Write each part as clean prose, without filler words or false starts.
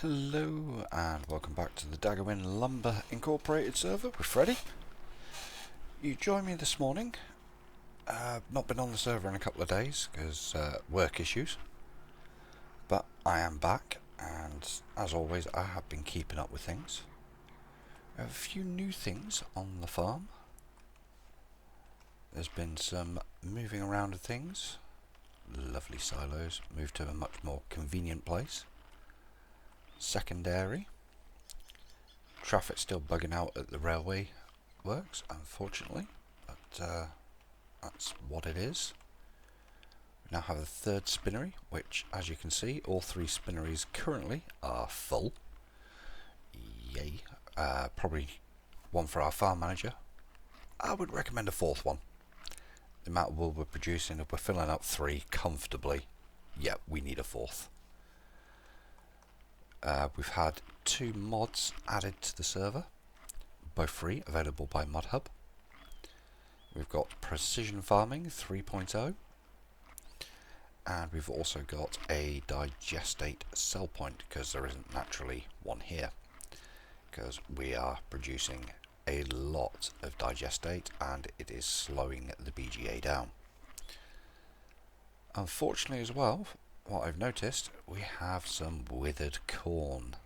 Hello and welcome back to the Daggerwin Lumber Incorporated server with Freddy. You joined me this morning. Not been on the server in a couple of days because work issues, but I am back, and as always I have been keeping up with things. I have a few new things on the farm. There's been some moving around of things. Lovely silos, moved to a much more convenient place. Secondary. Traffic still bugging out at the railway works, unfortunately, but that's what it is. We now have a third spinnery, which, as you can see, all three spinneries currently are full. Yay. Probably one for our farm manager. I would recommend a fourth one. The amount of wool we're producing, if we're filling up three comfortably, yeah, we need a fourth. We've had 2 mods added to the server, both free, available by ModHub. We've got Precision Farming 3.0, and we've also got a digestate sell point, because there isn't naturally one here, because we are producing a lot of digestate and it is slowing the BGA down. Unfortunately as well, what I've noticed, we have some withered corn.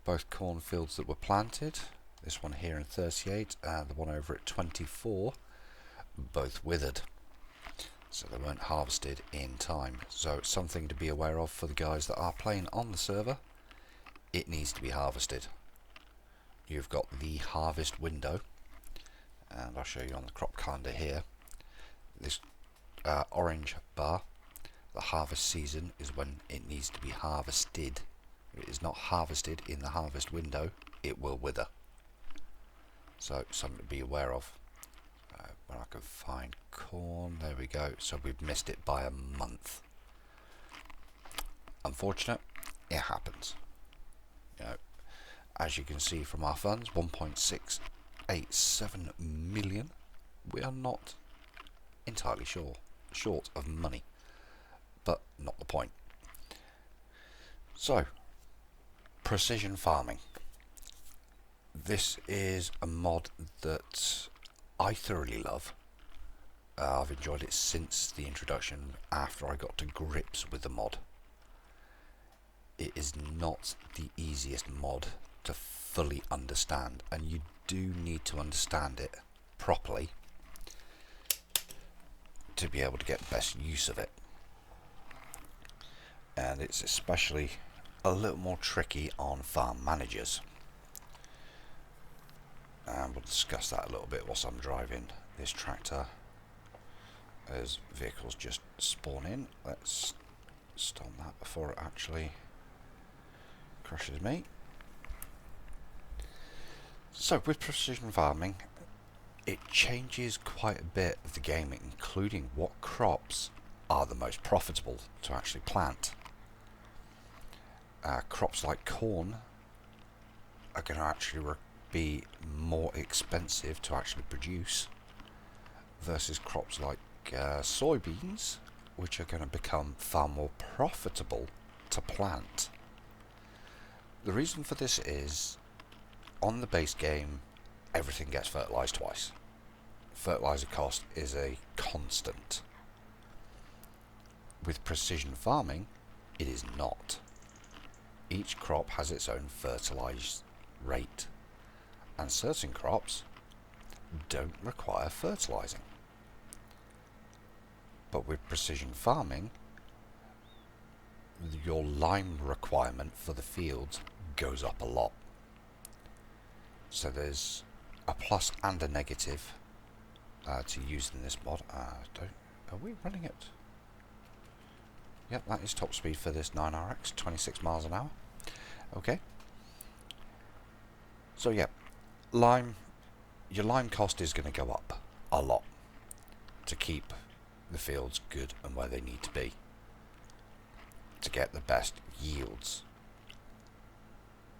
Both cornfields that were planted, this one here in 38 and the one over at 24, both withered. So they weren't harvested in time. So it's something to be aware of for the guys that are playing on the server. It needs to be harvested. You've got the harvest window, and I'll show you on the crop calendar here. This orange bar, the harvest season, is when it needs to be harvested. If it is not harvested in the harvest window, it will wither. So something to be aware of. When I can find corn, there we go. So we've missed it by a month. Unfortunate, it happens. You know, as you can see from our funds, 1.687 million. We are not entirely short of money. But not the point. So, precision farming. This is a mod that I thoroughly love. I've enjoyed it since the introduction, after I got to grips with the mod. It is not the easiest mod to fully understand, and you do need to understand it properly to be able to get best use of it. And it's especially a little more tricky on farm managers, and we'll discuss that a little bit whilst I'm driving this tractor as vehicles just spawn in. Let's stop that before it actually crushes me. So with precision farming, it changes quite a bit of the game, including what crops are the most profitable to actually plant. Crops like corn are going to actually be more expensive to actually produce versus crops like soybeans, which are going to become far more profitable to plant. The reason for this is, on the base game, everything gets fertilised twice. Fertiliser cost is a constant. With precision farming, it is not. Each crop has its own fertilise rate, and certain crops don't require fertilising. But with precision farming, your lime requirement for the fields goes up a lot. So there's a plus and a negative to using this mod. Are we running it? Yep, that is top speed for this 9RX, 26 miles an hour. Okay. So yeah, your lime cost is going to go up a lot to keep the fields good and where they need to be, to get the best yields.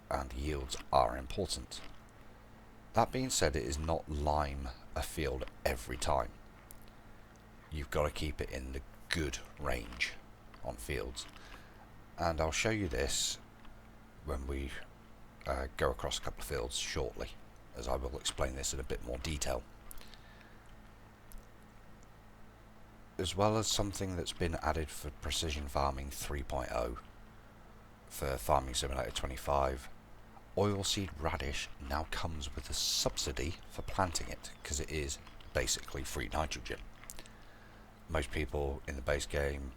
And yields are important. That being said, it is not lime a field every time. You've got to keep it in the good range on fields, and I'll show you this when we go across a couple of fields shortly, as I will explain this in a bit more detail. As well as something that's been added for Precision Farming 3.0 for Farming Simulator 25, oilseed radish now comes with a subsidy for planting it, because it is basically free nitrogen. Most people in the base game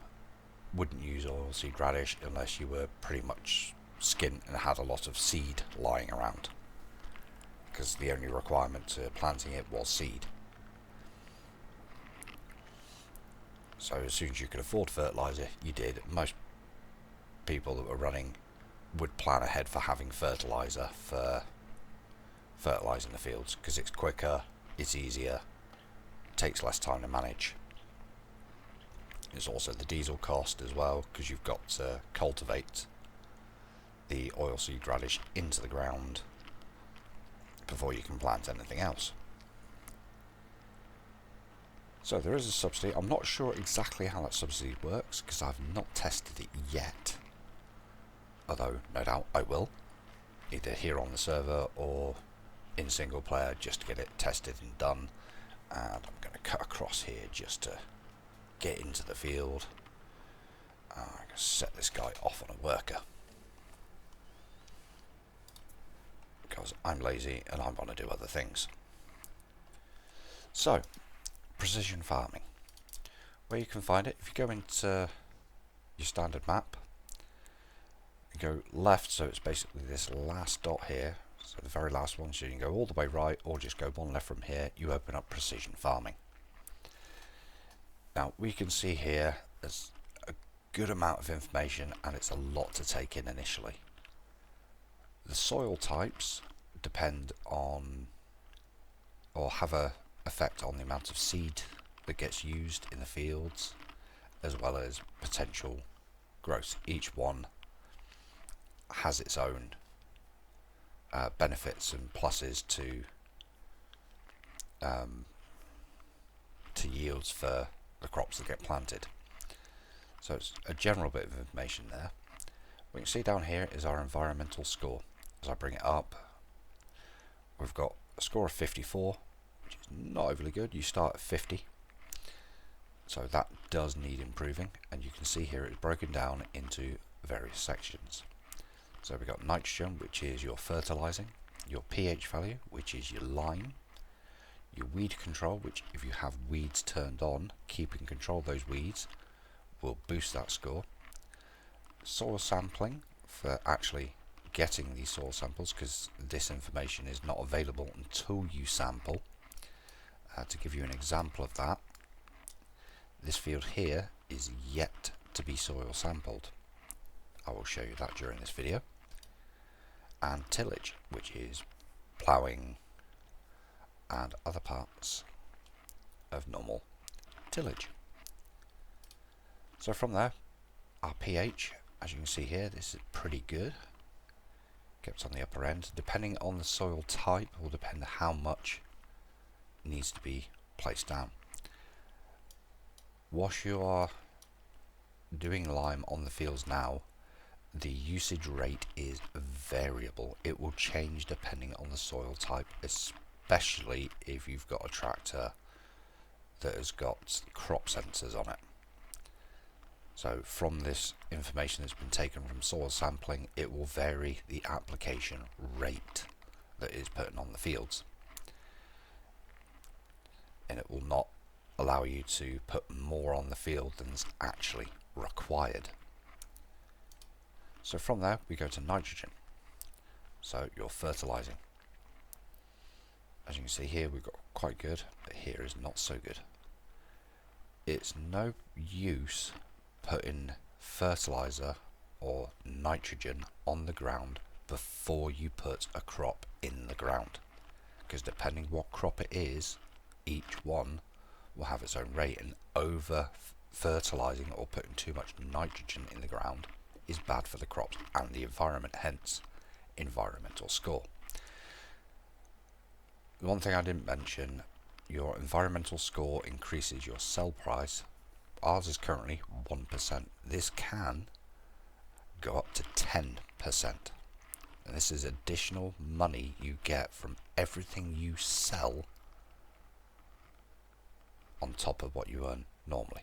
wouldn't use oilseed radish unless you were pretty much skint and had a lot of seed lying around, because the only requirement to planting it was seed. So as soon as you could afford fertiliser, you did. Most people that were running would plan ahead for having fertiliser for fertilising the fields, because it's quicker, it's easier, takes less time to manage. It's also the diesel cost as well, because you've got to cultivate the oilseed radish into the ground before you can plant anything else. So there is a subsidy. I'm not sure exactly how that subsidy works, because I've not tested it yet, although no doubt I will, either here on the server or in single player, just to get it tested and done. And I'm going to cut across here just to get into the field. I'm going to set this guy off on a worker, because I'm lazy and I want to do other things. So, precision farming. Where you can find it, if you go into your standard map, you go left, so it's basically this last dot here, so the very last one, so you can go all the way right or just go one left from here, you open up precision farming. Now we can see here there's a good amount of information, and it's a lot to take in initially. The soil types depend on, or have a effect on the amount of seed that gets used in the fields, as well as potential growth. Each one has its own benefits and pluses to yields for the crops that get planted. So it's a general bit of information there. What you can see down here is our environmental score. As I bring it up, we've got a score of 54, which is not overly good. You start at 50, so that does need improving, and you can see here it's broken down into various sections. So we've got nitrogen, which is your fertilizing, your pH value, which is your lime, your weed control, which if you have weeds turned on, keeping control of those weeds will boost that score. Soil sampling, for actually getting these soil samples, because this information is not available until you sample. To give you an example of that, this field here is yet to be soil sampled. I will show you that during this video. And tillage, which is ploughing and other parts of normal tillage. So from there, our pH, as you can see here, this is pretty good. Kept on the upper end. Depending on the soil type will depend how much needs to be placed down. Whilst you are doing lime on the fields now, the usage rate is variable. It will change depending on the soil type, especially if you've got a tractor that has got crop sensors on it. So from this information that's been taken from soil sampling, it will vary the application rate that is put on the fields, and it will not allow you to put more on the field than is actually required. So from there we go to nitrogen, so you're fertilizing. As you can see here, we've got quite good, but here is not so good. It's no use putting fertilizer or nitrogen on the ground before you put a crop in the ground, because depending what crop it is, each one will have its own rate, and over fertilizing or putting too much nitrogen in the ground is bad for the crops and the environment, hence environmental score. The one thing I didn't mention, your environmental score increases your sell price. Ours is currently 1%. This can go up to 10%. And this is additional money you get from everything you sell on top of what you earn normally.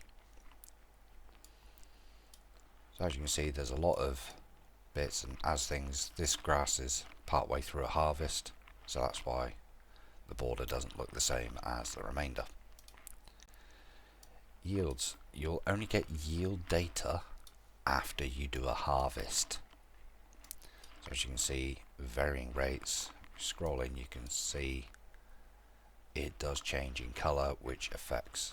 So as you can see, there's a lot of bits, and as things, this grass is part way through a harvest, so that's why the border doesn't look the same as the remainder. Yields. You'll only get yield data after you do a harvest. So as you can see, varying rates. Scrolling, you can see it does change in colour, which affects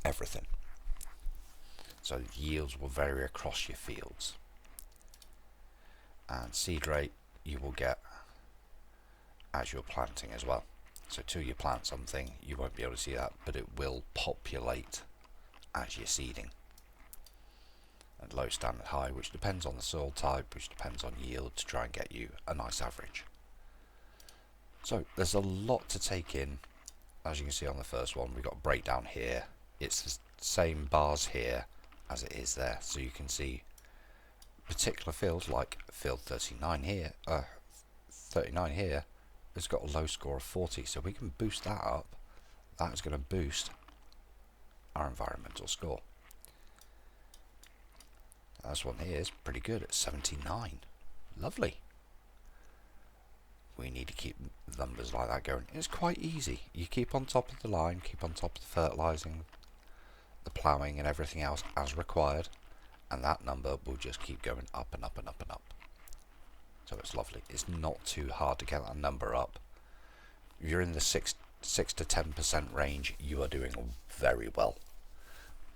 everything. So yields will vary across your fields. And seed rate you will get as you're planting as well. So till you plant something, you won't be able to see that, but it will populate as you're seeding. And low, standard, high, which depends on the soil type, which depends on yield, to try and get you a nice average. So there's a lot to take in. As you can see on the first one, we've got breakdown here. It's the same bars here as it is there. So you can see particular fields like field 39 here, has got a low score of 40. So we can boost that up. That is going to boost our environmental score. This one here is pretty good at 79. Lovely. We need to keep numbers like that going. It's quite easy. You keep on top of the line, keep on top of the fertilising, the ploughing and everything else as required, and that number will just keep going up and up and up and up. So it's lovely. It's not too hard to get that number up. If you're in the 6 to 10% range, you are doing very well.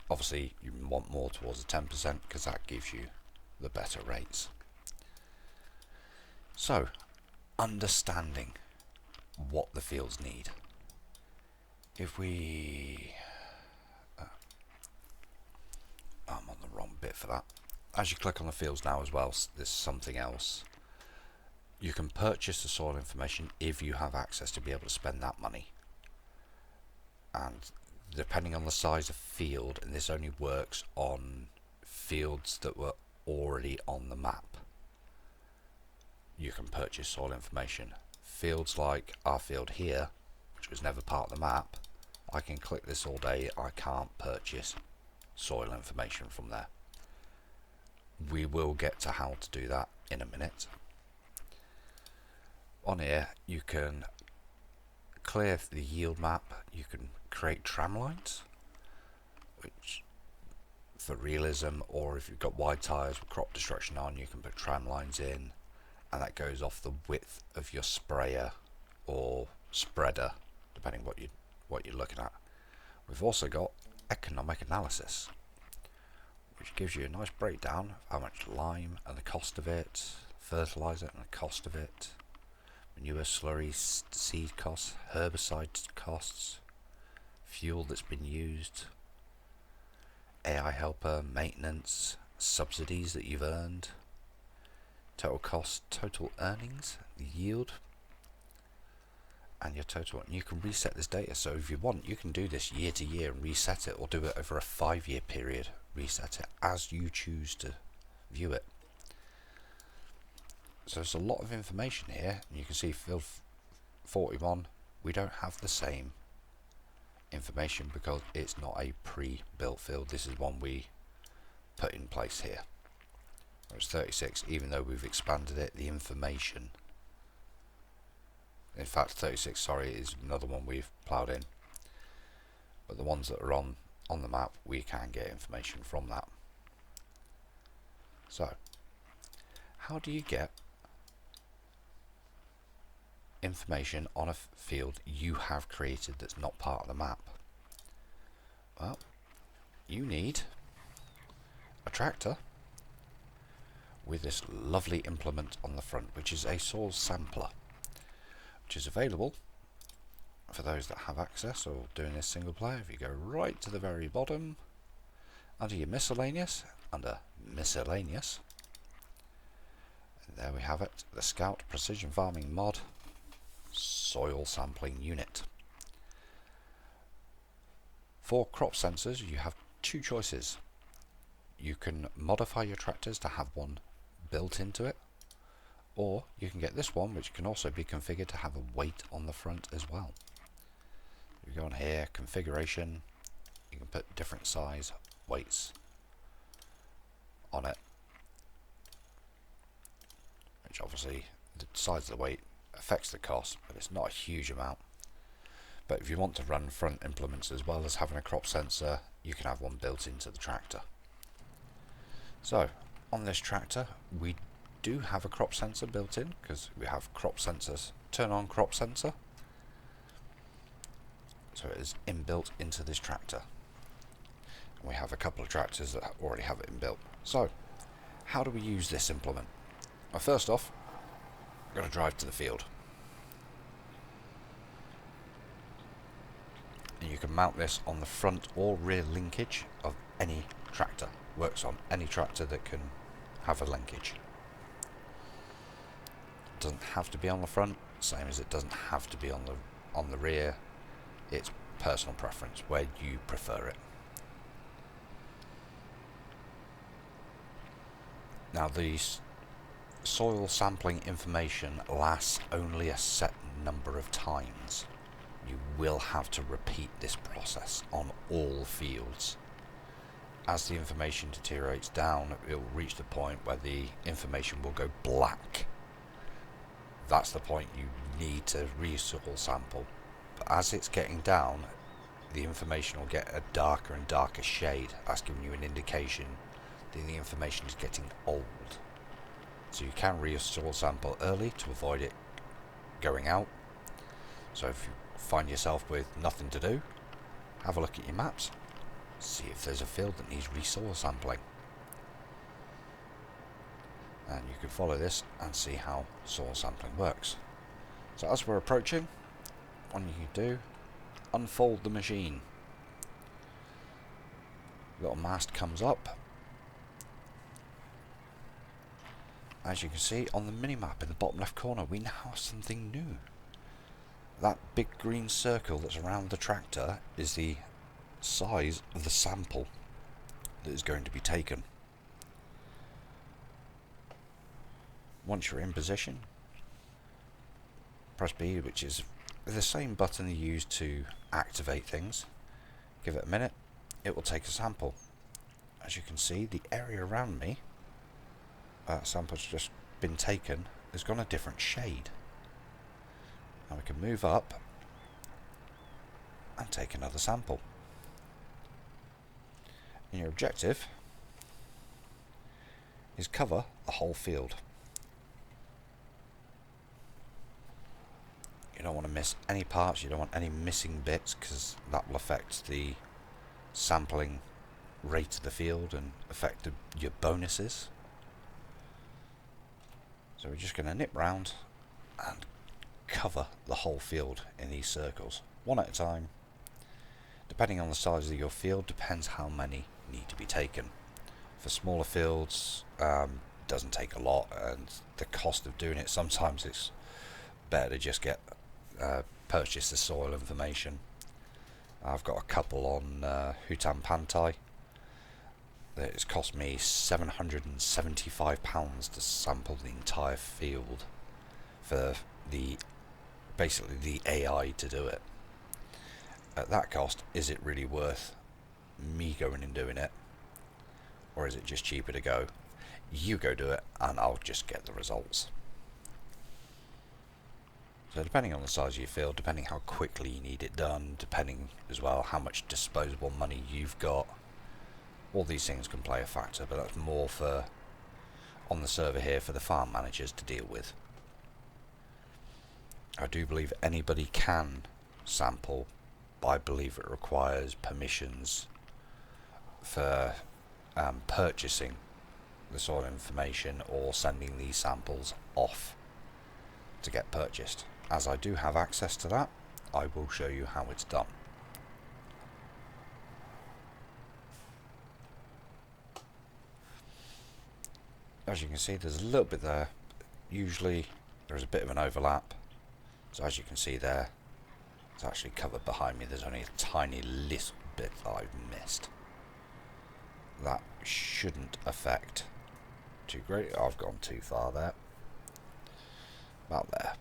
Obviously, you want more towards the 10% because that gives you the better rates. So, understanding what the fields need. If we... I'm on the wrong bit for that. As you click on the fields now as well, there's something else. You can purchase the soil information if you have access to be able to spend that money. And depending on the size of field, and this only works on fields that were already on the map, you can purchase soil information. Fields like our field here, which was never part of the map, I can click this all day, I can't purchase soil information from there. We will get to how to do that in a minute. On here you can clear the yield map, you can create tram lines, which for realism, or if you've got wide tyres with crop destruction on, you can put tram lines in, and that goes off the width of your sprayer or spreader, depending what you're looking at. We've also got economic analysis, which gives you a nice breakdown of how much lime and the cost of it, fertilizer and the cost of it, manure, slurry, seed costs, herbicide costs, fuel that's been used, AI helper, maintenance, subsidies that you've earned, total cost, total earnings, the yield, and your total. And you can reset this data, so if you want, you can do this year to year and reset it, or do it over a 5-year period, reset it as you choose to view it. So there's a lot of information here, and you can see field 41, we don't have the same information because it's not a pre-built field. This is one we put in place here. It's 36, even though we've expanded it, the information, in fact 36, sorry, is another one we've ploughed in, but the ones that are on the map, we can get information from that. So how do you get information on a field you have created that's not part of the map? Well, you need a tractor with this lovely implement on the front, which is a soil sampler, which is available for those that have access or doing this single player. If you go right to the very bottom, under your miscellaneous, under miscellaneous, and there we have it, the Scout Precision Farming Mod Soil Sampling Unit. For crop sensors, you have two choices. You can modify your tractors to have one built into it, Or you can get this one, which can also be configured to have a weight on the front as well. You go on here, configuration, you can put different size weights on it, which obviously the size of the weight affects the cost, but it's not a huge amount. But if you want to run front implements as well as having a crop sensor, you can have one built into the tractor. So on this tractor we do have a crop sensor built in, because we have crop sensors, turn on crop sensor, so it is inbuilt into this tractor. And we have a couple of tractors that already have it inbuilt. So how do we use this implement? Well, first off, I'm going to drive to the field, and you can mount this on the front or rear linkage of any tractor. Works on any tractor that can have a linkage. Doesn't have to be on the front, same as it doesn't have to be on the rear. It's personal preference, where you prefer it. Now the soil sampling information lasts only a set number of times. You will have to repeat this process on all fields. As the information deteriorates down, it will reach the point where the information will go black. That's the point you need to re-soil sample. But as it's getting down, the information will get a darker and darker shade. That's giving you an indication that the information is getting old. So you can re-soil sample early to avoid it going out. So if you find yourself with nothing to do, have a look at your maps, see if there's a field that needs re-soil sampling. And you can follow this and see how soil sampling works. So as we're approaching, what you can do, unfold the machine. Little mast comes up. As you can see on the minimap in the bottom left corner, we now have something new. That big green circle that's around the tractor is the size of the sample that is going to be taken. Once you're in position, press B, which is the same button you use to activate things. Give it a minute, it will take a sample. As you can see, the area around me, sample's just been taken, has gone a different shade. Now we can move up and take another sample. And your objective is cover the whole field. You don't want to miss any parts, you don't want any missing bits, because that will affect the sampling rate of the field and affect your bonuses. So we're just going to nip round and cover the whole field in these circles, one at a time. Depending on the size of your field, depends how many need to be taken. For smaller fields, doesn't take a lot, and the cost of doing it, sometimes it's better to just get purchase the soil information. I've got a couple on Hutan Pantai. It's cost me £775 to sample the entire field for basically the AI to do it. At that cost, is it really worth me going and doing it, or is it just cheaper to go, you go do it and I'll just get the results? So depending on the size of your field, depending how quickly you need it done, depending as well how much disposable money you've got, all these things can play a factor, but that's more for on the server here for the farm managers to deal with. I do believe anybody can sample, but I believe it requires permissions for purchasing the soil information or sending these samples off to get purchased. As I do have access to that, I will show you how it's done. As you can see, there's a little bit there. Usually there's a bit of an overlap. So as you can see there, it's actually covered behind me. There's only a tiny little bit that I've missed. That shouldn't affect too great. I've gone too far there. About there.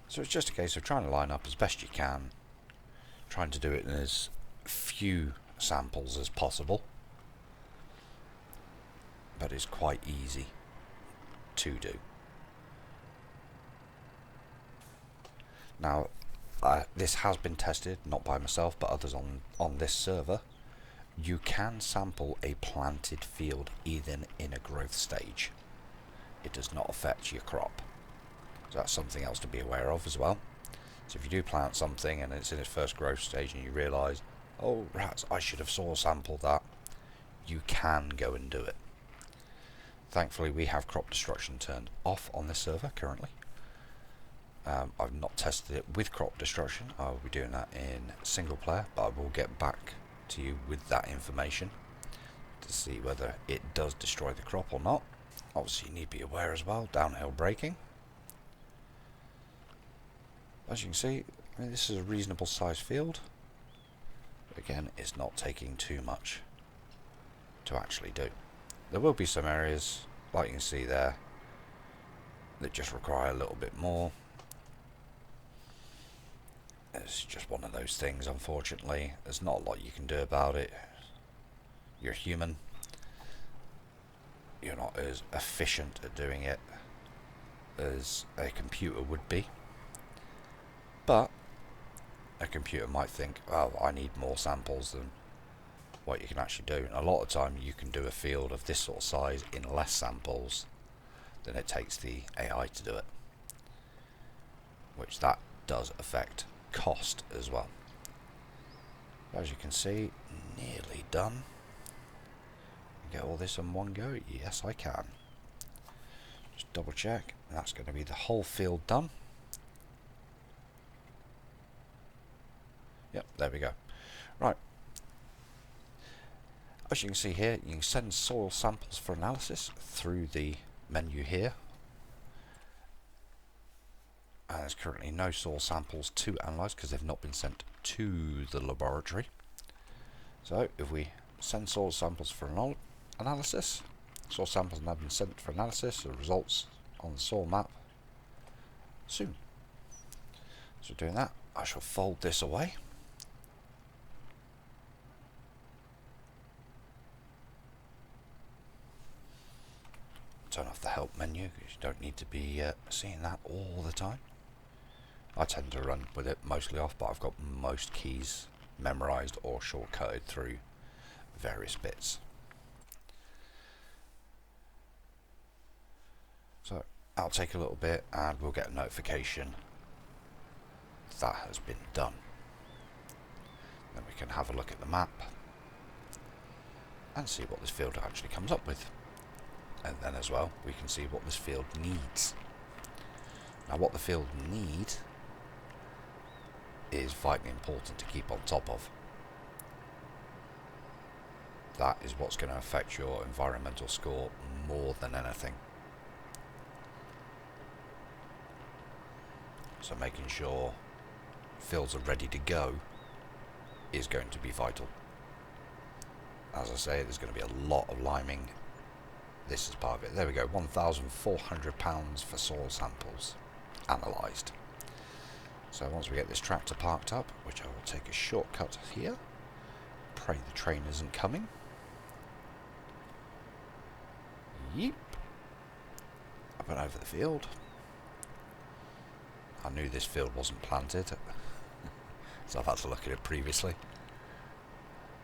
So it's just a case of trying to line up as best you can, trying to do it in as few samples as possible, but it's quite easy to do. Now, this has been tested, not by myself, but others on this server. You can sample a planted field even in a growth stage. It does not affect your crop. So that's something else to be aware of as well. So if you do plant something and it's in its first growth stage and you realise, oh rats, I should have soil sampled that, you can go and do it. Thankfully we have crop destruction turned off on this server currently. I've not tested it with crop destruction. I will be doing that in single player, but I will get back to you with that information to see whether it does destroy the crop or not. Obviously you need to be aware as well, downhill braking. As you can see, I mean, this is a reasonable sized field. Again, it's not taking too much to actually do. There will be some areas, like you can see there, that just require a little bit more. It's just one of those things, unfortunately. There's not a lot you can do about it. You're human. You're not as efficient at doing it as a computer would be. But a computer might think, oh, I need more samples than what you can actually do. And a lot of the time you can do a field of this sort of size in less samples than it takes the AI to do it. Which that does affect cost as well. As you can see, nearly done. Get all this in one go? Yes, I can. Just double check. That's going to be the whole field done. Yep, there we go. Right. As you can see here, you can send soil samples for analysis through the menu here. There's currently no soil samples to analyse because they've not been sent to the laboratory. So if we send soil samples for analysis, soil samples have now been sent for analysis, the results on the soil map soon. So doing that, I shall fold this away. Turn off the help menu because you don't need to be seeing that all the time. I tend to run with it mostly off, but I've got most keys memorized or shortcutted through various bits. So I'll take a little bit and we'll get a notification that has been done. Then we can have a look at the map and see what this field actually comes up with. And then as well we can see what this field needs. Now what the field needs is vitally important to keep on top of. That is what's going to affect your environmental score more than anything. So making sure fields are ready to go is going to be vital. As I say, there's going to be a lot of liming. This is part of it. There we go, £1,400 for soil samples analysed. So once we get this tractor parked up, which I will take a shortcut here, pray the train isn't coming. Yeep. Up and over the field. I knew this field wasn't planted, so I've had to look at it previously.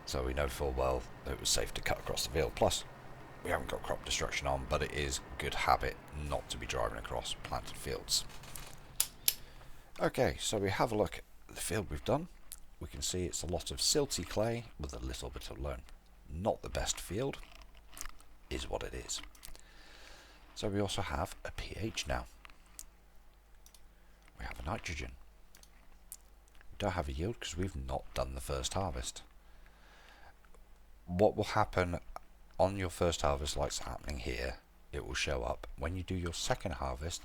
So we know full well it was safe to cut across the field. Plus, we haven't got crop destruction on, but it is good habit not to be driving across planted fields. Okay, so we have a look at the field we've done. We can see it's a lot of silty clay with a little bit of loam. Not the best field, is what it is. So we also have a pH now. We have a nitrogen. We don't have a yield because we've not done the first harvest. What will happen on your first harvest, like it's happening here, it will show up. When you do your second harvest,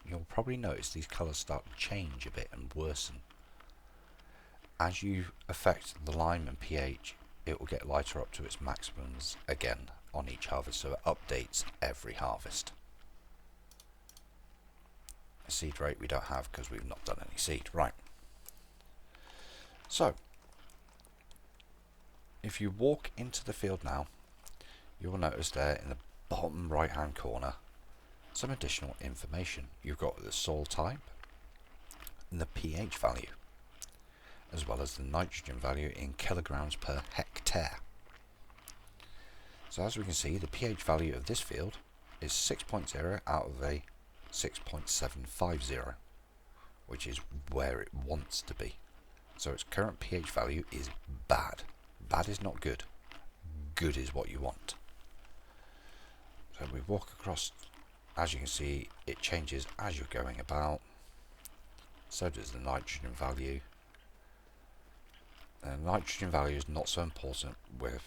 you'll probably notice these colours start to change a bit and worsen. As you affect the lime and pH, it will get lighter up to its maximums again on each harvest, so it updates every harvest. A seed rate we don't have because we've not done any seed. Right. So, if you walk into the field now, you will notice there in the bottom right hand corner some additional information. You've got the soil type and the pH value, as well as the nitrogen value in kilograms per hectare. So as we can see, the pH value of this field is 6.0 out of a 6.750, which is where it wants to be. So its current pH value is bad. Bad is not good. Good is what you want. So we walk across, as you can see, it changes as you're going about. So does the nitrogen value. And the nitrogen value is not so important where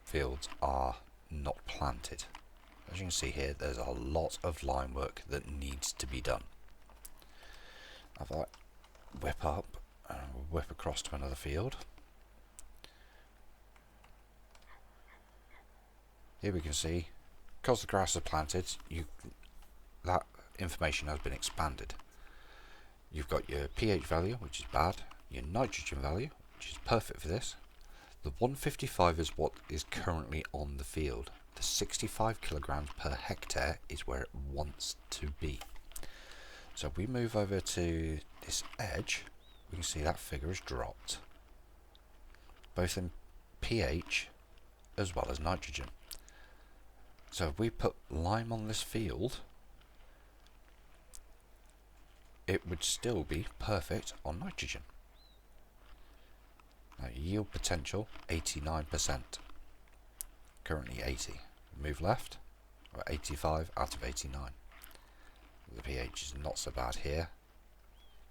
fields are not planted. As you can see here, there's a lot of line work that needs to be done. If I whip up and whip across to another field, here we can see, because the grass is planted, that information has been expanded. You've got your pH value, which is bad, your nitrogen value, which is perfect for this. The 155 is what is currently on the field. The 65 kilograms per hectare is where it wants to be. So if we move over to this edge, we can see that figure has dropped, both in pH as well as nitrogen. So if we put lime on this field, it would still be perfect on nitrogen. Now, yield potential 89%, currently 80. Move left, we're 85 out of 89. The pH is not so bad here.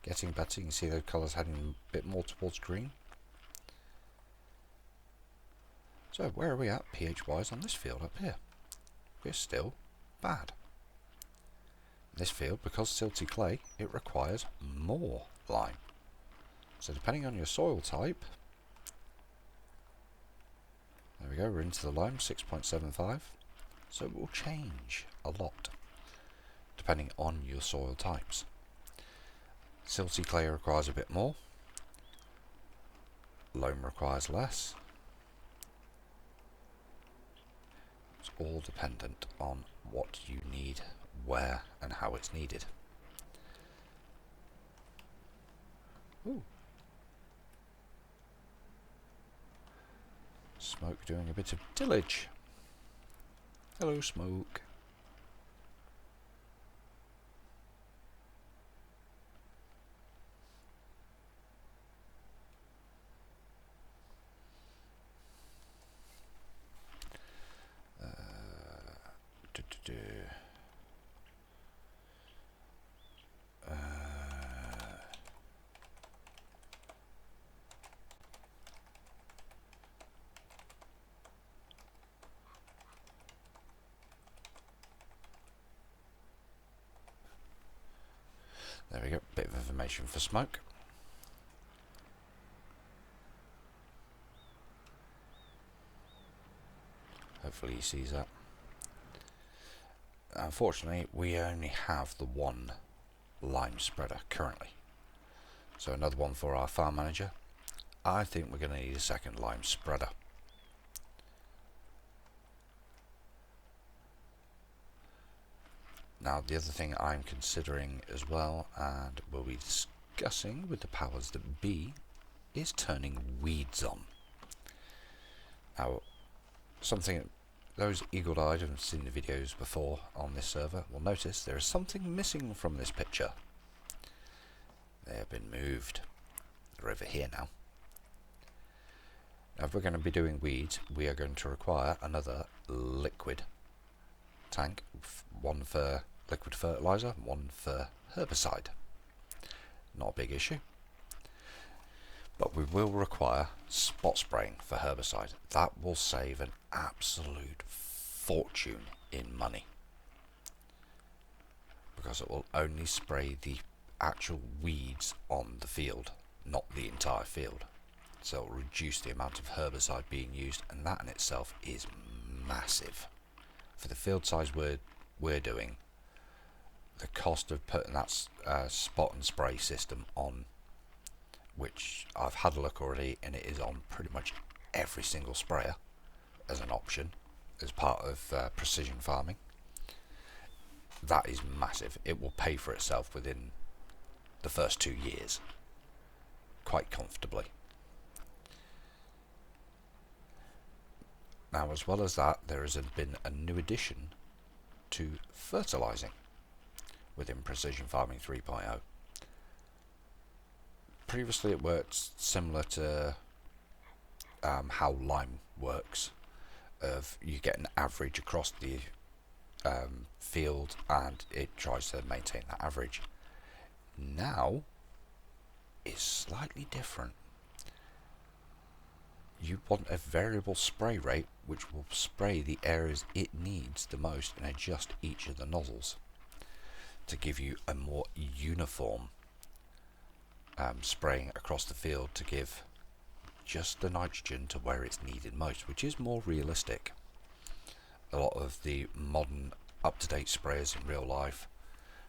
Getting better, you can see those colours heading a bit more towards green. So where are we at pH wise on this field up here? We're still bad. This field, because silty clay, it requires more lime. So depending on your soil type, there we go, we're into the lime, 6.75. So it will change a lot depending on your soil types. Silty clay requires a bit more, loam requires less. It's all dependent on what you need, where and how it's needed. Ooh. Smoke doing a bit of tillage. Hello, Smoke. There we go, bit of information for Smoke. Hopefully he sees that. Unfortunately, we only have the one lime spreader currently. So another one for our farm manager. I think we're going to need a second lime spreader. Now the other thing I'm considering as well, and we'll be discussing with the powers that be, is turning weeds on. Now, something those eagle-eyed who have seen the videos before on this server will notice there is something missing from this picture. They have been moved. They're over here now. Now if we're going to be doing weeds, we are going to require another liquid tank, one for liquid fertilizer, one for herbicide. Not a big issue. But we will require spot spraying for herbicide. That will save an absolute fortune in money, because it will only spray the actual weeds on the field, not the entire field. So it will reduce the amount of herbicide being used, and that in itself is massive. For the field size we're doing, the cost of putting that spot and spray system on, which I've had a look already, and it is on pretty much every single sprayer as an option as part of precision farming. That is massive. It will pay for itself within the first 2 years quite comfortably. Now, as well as that, there has been a new addition to fertilising within Precision Farming 3.0. Previously it worked similar to how lime works, of you get an average across the field and it tries to maintain that average. Now it's slightly different. You want a variable spray rate which will spray the areas it needs the most and adjust each of the nozzles to give you a more uniform spraying across the field, to give just the nitrogen to where it's needed most, which is more realistic. A lot of the modern up-to-date sprayers in real life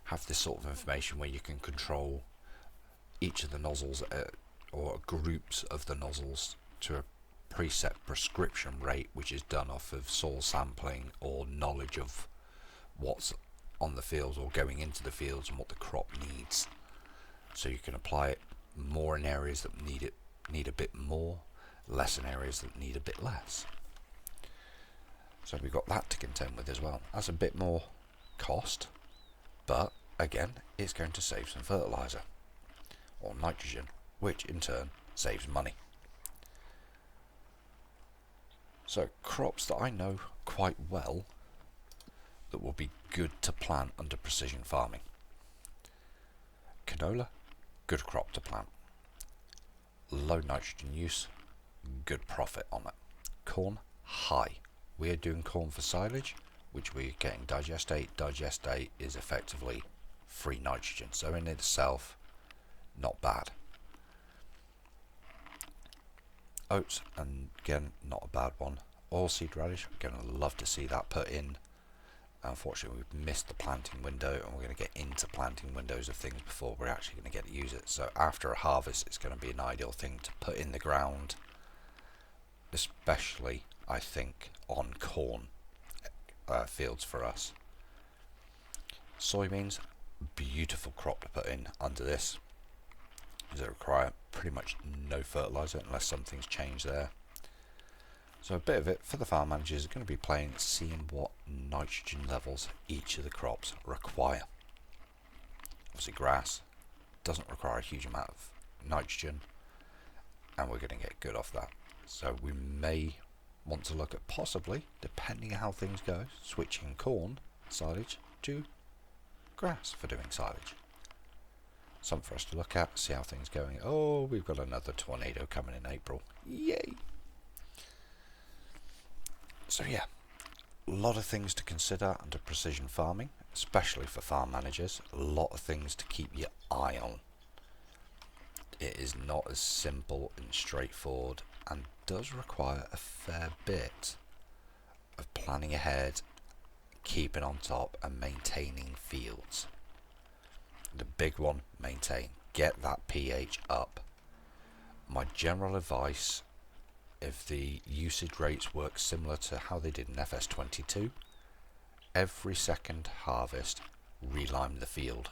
have this sort of information where you can control each of the nozzles or groups of the nozzles to a preset prescription rate, which is done off of soil sampling or knowledge of what's on the fields or going into the fields and what the crop needs. So you can apply it more in areas that need a bit more, less in areas that need a bit less. So we've got that to contend with as well. That's a bit more cost, but again, it's going to save some fertilizer or nitrogen, which in turn saves money. So crops that I know quite well that will be good to plant under precision farming. Canola, good crop to plant. Low nitrogen use, good profit on it. Corn, high. We are doing corn for silage, which we're getting digestate. Digestate is effectively free nitrogen, so in itself, not bad. Oats, and again, not a bad one. Oilseed radish, we're going to love to see that put in. Unfortunately, we've missed the planting window, and we're going to get into planting windows of things before we're actually going to get to use it. So after a harvest, it's going to be an ideal thing to put in the ground, especially, I think, on corn fields for us. Soybeans, beautiful crop to put in under this. Does it require pretty much no fertilizer unless something's changed there. So a bit of it for the farm managers is going to be playing seeing what nitrogen levels each of the crops require. Obviously grass doesn't require a huge amount of nitrogen, and we're going to get good off that. So we may want to look at possibly, depending on how things go, switching corn silage to grass for doing silage. Something for us to look at, see how things are going. Oh, we've got another tornado coming in April. Yay! So yeah, a lot of things to consider under precision farming, especially for farm managers. A lot of things to keep your eye on. It is not as simple and straightforward, and does require a fair bit of planning ahead, keeping on top and maintaining fields. The big one, maintain. Get that pH up. My general advice, if the usage rates work similar to how they did in FS22, every second harvest, relime the field.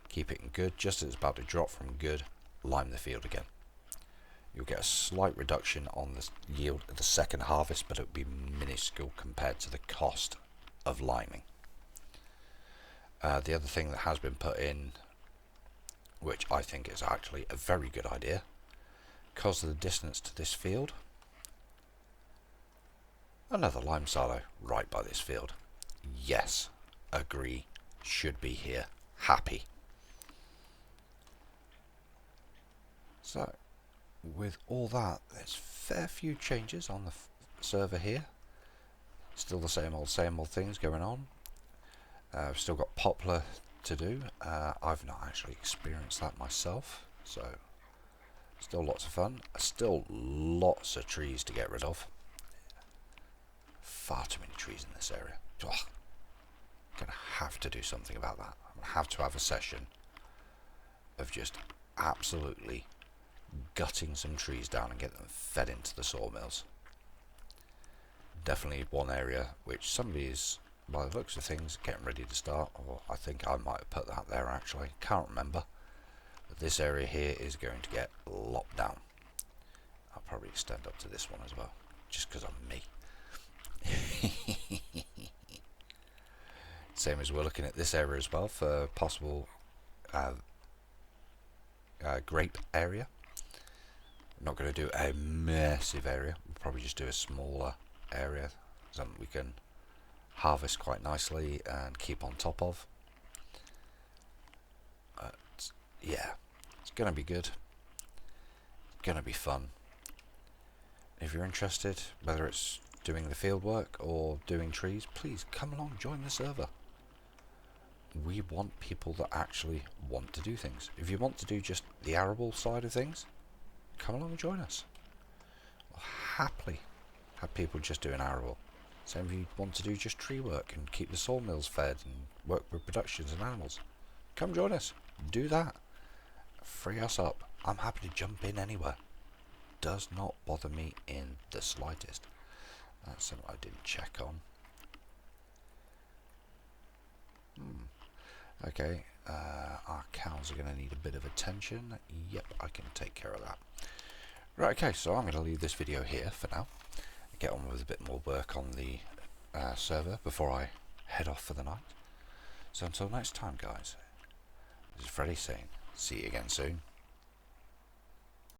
Keep it in good, just as it's about to drop from good, lime the field again. You'll get a slight reduction on the yield of the second harvest, but it will be minuscule compared to the cost of liming. The other thing that has been put in, which I think is actually a very good idea, because of the distance to this field, another lime silo right by this field. Yes, agree, should be here, happy. So, with all that, there's fair few changes on the server here. Still the same old things going on. I've still got poplar to do. I've not actually experienced that myself, so still lots of fun. Still lots of trees to get rid of. Far too many trees in this area. Ugh. Gonna have to do something about that. I'm gonna have to have a session of just absolutely gutting some trees down and get them fed into the sawmills. Definitely one area which somebody is, by the looks of things, getting ready to start, or I think I might have put that there actually, can't remember. But this area here is going to get locked down. I'll probably extend up to this one as well, just because I'm me. Same as we're looking at this area as well for possible grape area. I'm not going to do a massive area, we'll probably just do a smaller area, something we can harvest quite nicely and keep on top of. Yeah, it's going to be good, it's going to be fun. If you're interested, whether it's doing the field work or doing trees, please come along, join the server. We want people that actually want to do things. If you want to do just the arable side of things, come along and join us. We'll happily have people just doing arable. Same if you want to do just tree work and keep the sawmills fed and work with productions and animals. Come join us. Do that. Free us up. I'm happy to jump in anywhere. Does not bother me in the slightest. That's something I didn't check on. Okay, our cows are going to need a bit of attention. Yep, I can take care of that. Right, okay, so I'm going to leave this video here for now. Get on with a bit more work on the server before I head off for the night. So until next time, guys, this is Freddy saying, see you again soon.